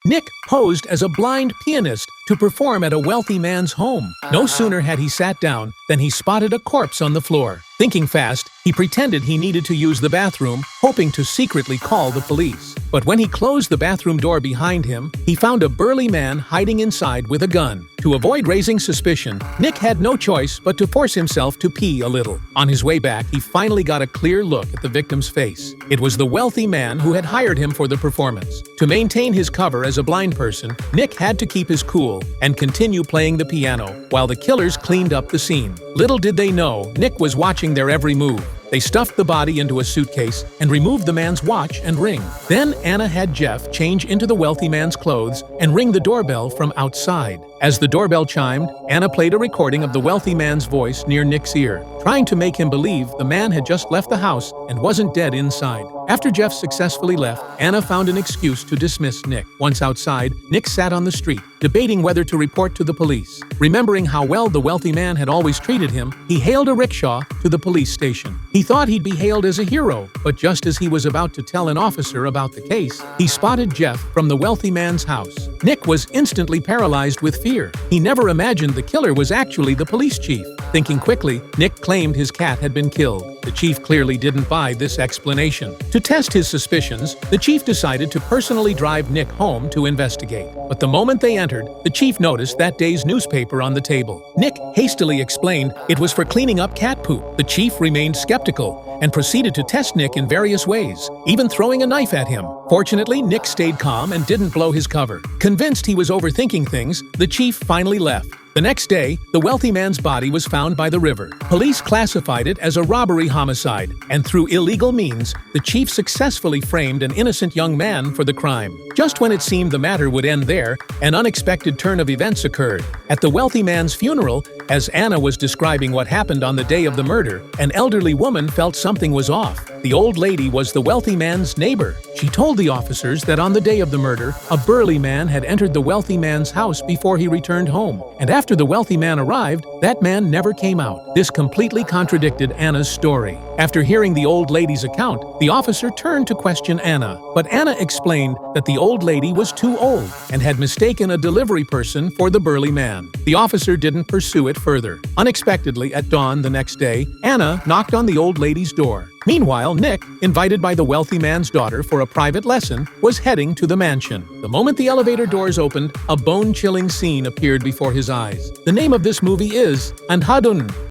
Nick posed as a blind pianist to perform at a wealthy man's home. No sooner had he sat down than he spotted a corpse on the floor. Thinking fast, he pretended he needed to use the bathroom, hoping to secretly call the police. But when he closed the bathroom door behind him, he found a burly man hiding inside with a gun. To avoid raising suspicion, Nick had no choice but to force himself to pee a little. On his way back, he finally got a clear look at the victim's face. It was the wealthy man who had hired him for the performance. To maintain his cover as a blind person, Nick had to keep his cool and continue playing the piano while the killers cleaned up the scene. Little did they know, Nick was watching their every move. They stuffed the body into a suitcase and removed the man's watch and ring. Then Anna had Jeff change into the wealthy man's clothes and ring the doorbell from outside. As the doorbell chimed, Anna played a recording of the wealthy man's voice near Nick's ear, trying to make him believe the man had just left the house and wasn't dead inside. After Jeff successfully left, Anna found an excuse to dismiss Nick. Once outside, Nick sat on the street, debating whether to report to the police. Remembering how well the wealthy man had always treated him, he hailed a rickshaw to the police station. He thought he'd be hailed as a hero, but just as he was about to tell an officer about the case, he spotted Jeff from the wealthy man's house. Nick was instantly paralyzed with fear. He never imagined the killer was actually the police chief. Thinking quickly, Nick claimed his cat had been killed. The chief clearly didn't buy this explanation. To test his suspicions, the chief decided to personally drive Nick home to investigate. But the moment they entered, the chief noticed that day's newspaper on the table. Nick hastily explained it was for cleaning up cat poop. The chief remained skeptical and proceeded to test Nick in various ways, even throwing a knife at him. Fortunately, Nick stayed calm and didn't blow his cover. Convinced he was overthinking things, the chief finally left. The next day, the wealthy man's body was found by the river. Police classified it as a robbery homicide, and through illegal means, the chief successfully framed an innocent young man for the crime. Just when it seemed the matter would end there, an unexpected turn of events occurred. At the wealthy man's funeral, as Anna was describing what happened on the day of the murder, an elderly woman felt something was off. The old lady was the wealthy man's neighbor. She told the officers that on the day of the murder, a burly man had entered the wealthy man's house before he returned home. And after the wealthy man arrived, that man never came out. This completely contradicted Anna's story. After hearing the old lady's account, the officer turned to question Anna. But Anna explained that the old lady was too old and had mistaken a delivery person for the burly man. The officer didn't pursue it further. Unexpectedly, at dawn the next day, Anna knocked on the old lady's door. Meanwhile, Nick, invited by the wealthy man's daughter for a private lesson, was heading to the mansion. The moment the elevator doors opened, a bone-chilling scene appeared before his eyes. The name of this movie is Andhadhun.